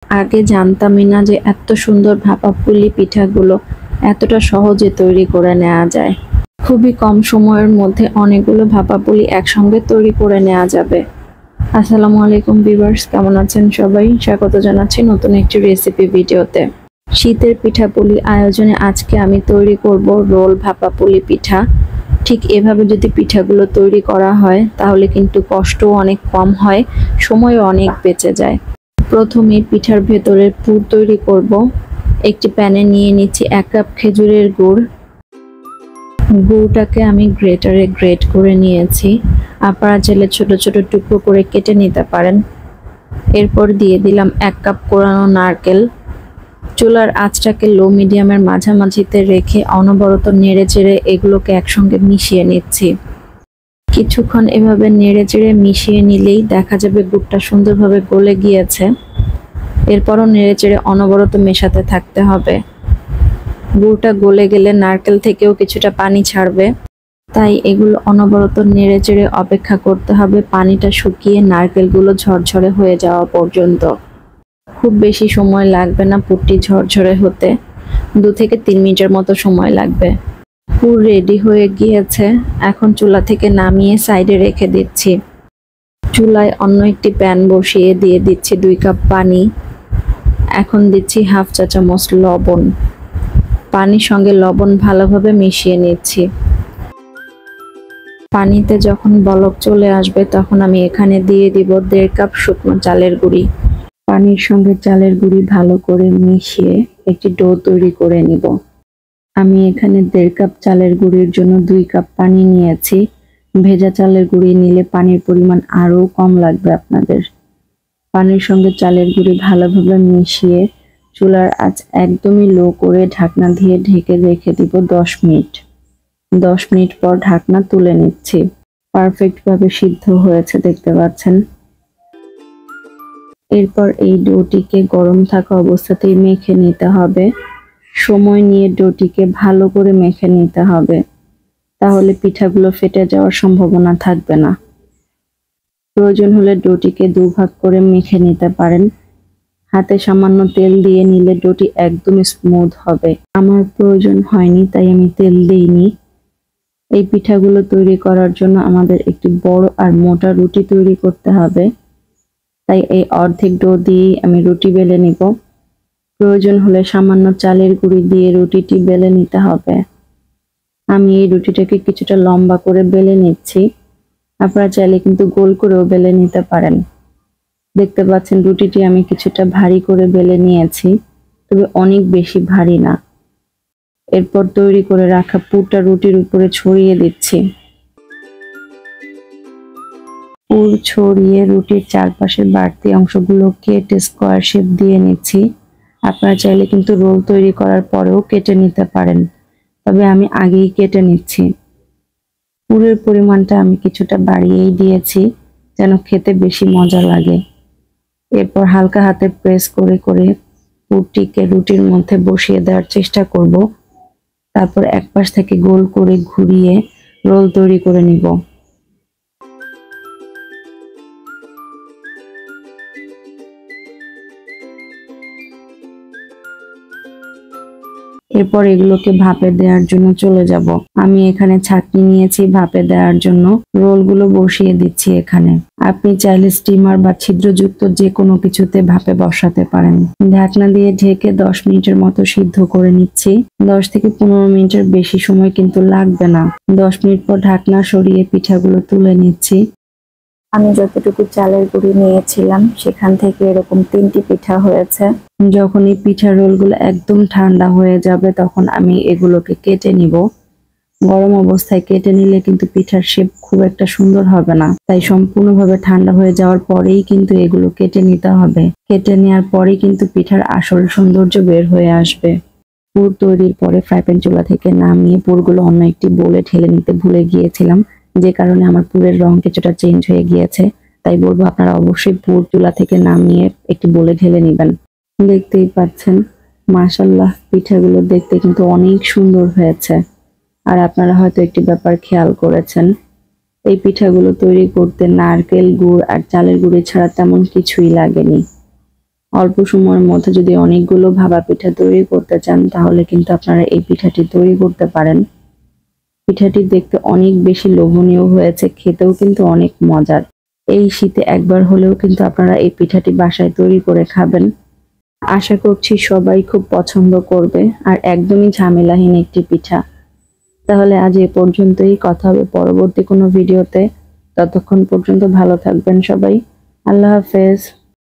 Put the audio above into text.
আগে জানতামই না যে এত সুন্দর ভাপা পুলি পিঠাগুলো এতটা সহজে তৈরি করে নেওয়া যায়। খুবই কম সময়ের মধ্যে অনেকগুলো ভাপা পুলি একসঙ্গে তৈরি করে নেওয়া যাবে। আসসালামু আলাইকুম ভিউয়ার্স, কেমন আছেন সবাই? স্বাগত জানাচ্ছি নতুন একটি রেসিপি ভিডিওতে। শীতের পিঠাপুলি আয়োজনে আজকে আমি তৈরি করব রোল ভাপা পুলি পিঠা। ঠিক এভাবে যদি পিঠাগুলো তৈরি করা হয় তাহলে কিন্তু কষ্টও অনেক কম হয়, সময়ও অনেক বেঁচে যায়। প্রথমে পিঠার ভেতরের পুর তৈরি করব। একটি প্যানে নিয়ে নিচ্ছি 1 কাপ খেজুরের গুড়। গুড়টাকে আমি গ্রেটারে গ্রেট করে নিয়েছি। আপনারা চাইলে ছোট ছোট টুকরো করে কেটে নিতে পারেন। এরপর দিয়ে দিলাম 1 কাপ কোরানো নারকেল। চুলার আঁচটাকে লো মিডিয়ামের মাঝামাঝিতে রেখে অনবরত নেড়েচেড়ে এগুলোকে একসঙ্গে মিশিয়ে নিচ্ছি। কিছুক্ষণ এভাবে নেড়েচেড়ে মিশিয়ে নিলেই দেখা যাবে গুড়টা সুন্দরভাবে গলে গিয়েছে। এরপরও নেড়েচেড়ে অনবরত মেশাতে থাকতে হবে। গুড়টা গলে গেলে নারকেল থেকেও কিছুটা পানি ছাড়বে, তাই এগুলো অনবরত নেড়েচেড়ে অপেক্ষা করতে হবে পানিটা শুকিয়ে নারকেলগুলো ঝরঝরে হয়ে যাওয়া পর্যন্ত। খুব বেশি সময় লাগবে না পুরটি ঝরঝরে হতে, 2 থেকে 3 মিনিটের মতো সময় লাগবে। পুর রেডি হয়ে গিয়েছে, এখন চুলা থেকে নামিয়ে সাইডে রেখে দিচ্ছি। চুলায় অন্য একটি প্যান বসিয়ে দিয়ে দিচ্ছি 2 কাপ পানি। এখন দিচ্ছি হাফ চা চামচ লবণ। পানির সঙ্গে লবণ ভালোভাবে মিশিয়ে নিচ্ছি। পানিতে যখন বলক চলে আসবে তখন আমি এখানে দিয়ে দিব 1.5 কাপ শুকনো চালের গুঁড়ি। পানির সঙ্গে চালের গুঁড়ি ভালো করে মিশিয়ে একটি ডো তৈরি করে নিব। আমি এখানে 1.5 কাপ চালের গুঁড়ির জন্য 2 কাপ পানি নিয়েছি। ভেজা চালের গুঁড়ি নিলে পানির পরিমাণ আরও কম লাগবে আপনাদের। পানির সঙ্গে চালের গুঁড়ি ভালোভাবে মিশিয়ে চুলার আঁচ একদমই লো করে ঢাকনা দিয়ে ঢেকে রেখে দিব 10 মিনিট। 10 মিনিট পর ঢাকনা তুলে নিচ্ছি। পারফেক্টভাবে সিদ্ধ হয়েছে দেখতে পাচ্ছেন। এরপর এই ডোটিকে গরম থাকা অবস্থাতেই মেখে নিতে হবে। সময় নিয়ে ডোটিকে ভালো করে মেখে নিতে হবে, তাহলে পিঠাগুলো ফেটে যাওয়ার সম্ভাবনা থাকবে না। প্রয়োজন হলে ডোটিকে 2 ভাগ করে মেখে নিতে পারেন। হাতে সামান্য তেল দিয়ে নিলে ডোটি একদম স্মুথ হবে। আমার প্রয়োজন হয়নি তাই আমি তেল দিইনি। এই পিঠাগুলো তৈরি করার জন্য আমাদের একটি বড় আর মোটা রুটি তৈরি করতে হবে, তাই এই অর্ধেক ডো দিয়েই আমি রুটি বেলে নিব। প্রয়োজন হলে সামান্য চালের গুঁড়ি দিয়ে রুটিটি বেলে নিতে হবে। আমি এই রুটিটাকে কিছুটা লম্বা করে বেলে নিচ্ছি। আপনারা চাইলে কিন্তু গোল করেও বেলে নিতে পারেন। দেখতে পাচ্ছেন রুটিটি আমি কিছুটা ভারী করে বেলে নিয়েছি, তবে অনেক বেশি ভারী না। এরপর তৈরি করে রাখা পুরটা রুটির উপরে ছড়িয়ে দিচ্ছি। পুর ছড়িয়ে রুটির চারপাশের বাড়তি অংশগুলো কেটে স্কোয়ার শেপ দিয়ে নিচ্ছি। আপনারা চাইলে কিন্তু রোল তৈরি করার পরেও কেটে নিতে পারেন, তবে আমি আগেই কেটে নিচ্ছি। পুরের পরিমাণটা আমি কিছুটা বাড়িয়েই দিয়েছি যেন খেতে বেশি মজা লাগে। এরপর হালকা হাতে প্রেস করে করে পুরটিকে রুটির মধ্যে বসিয়ে দেওয়ার চেষ্টা করব। তারপর এক পাশ থেকে গোল করে ঘুরিয়ে রোল তৈরি করে নিব। এরপর এগুলোকে ভাপে দেওয়ার জন্য চলে যাব। আমি এখানে ছাঁকনি নিয়েছি ভাপে দেওয়ার জন্য। রোলগুলো বসিয়ে দিচ্ছি এখানে। আপনি চাইলে স্টিমার বা ছিদ্রযুক্ত যে কোনো কিছুতে ভাপে বসাতে পারেন। ঢাকনা দিয়ে ঢেকে 10 মিনিটের মতো সিদ্ধ করে নিচ্ছি। 10 থেকে 15 মিনিটের বেশি সময় কিন্তু লাগবে না। 10 মিনিট পর ঢাকনা সরিয়ে পিঠাগুলো তুলে নিচ্ছি। আমি যতটুকু চালের গুঁড়ি নিয়েছিলাম সেখান থেকে এরকম 3টি পিঠা হয়েছে। যখন এই পিঠার রোলগুলো একদম ঠান্ডা হয়ে যাবে তখন আমি এগুলোকে কেটে নিব। গরম অবস্থায় কেটে নিলে কিন্তু পিঠার শেপ খুব একটা সুন্দর হবে না, তাই সম্পূর্ণভাবে ঠান্ডা হয়ে যাওয়ার পরেই কিন্তু এগুলো কেটে নিতে হবে। কেটে নেওয়ার পরেই কিন্তু পিঠার আসল সৌন্দর্য বের হয়ে আসবে। পুর তৈরির পরে ফ্রাই প্যান চুলা থেকে নামিয়ে পুরগুলো অন্য একটি বোলে ঢেলে নিতে ভুলে গিয়েছিলাম, যে কারণে আমার পুরের রং কিছুটা চেঞ্জ হয়ে গিয়েছে। তাই বলবো আপনারা অবশ্যই পুর চুলা থেকে নামিয়ে একটি বোলে ঢেলে নেবেন। দেখতেই পাচ্ছেন মাশাআল্লাহ পিঠাগুলো দেখতে কিন্তু অনেক সুন্দর হয়েছে। আর আপনারা হয়তো একটি ব্যাপার খেয়াল করেছেন, এই পিঠাগুলো তৈরি করতে নারকেল গুড় আর চালের গুঁড়ি ছাড়া তেমন কিছুই লাগেনি। অল্প সময়ের মধ্যে যদি অনেকগুলো ভাপা পিঠা তৈরি করতে চান তাহলে কিন্তু আপনারা এই পিঠাটি তৈরি করতে পারেন। পিঠাটি দেখতে অনেক বেশি লোভনীয় হয়েছে, খেতেও কিন্তু অনেক মজার। এই শীতে একবার হলেও কিন্তু আপনারা এই পিঠাটি বাসায় তৈরি করে খাবেন। আশা করছি সবাই খুব পছন্দ করবে আর একদমই ঝামেলাহীন একটি পিঠা। তাহলে আজ এ পর্যন্তই, কথা হবে পরবর্তী কোনো ভিডিওতে। ততক্ষণ পর্যন্ত ভালো থাকবেন সবাই। আল্লাহ হাফেজ।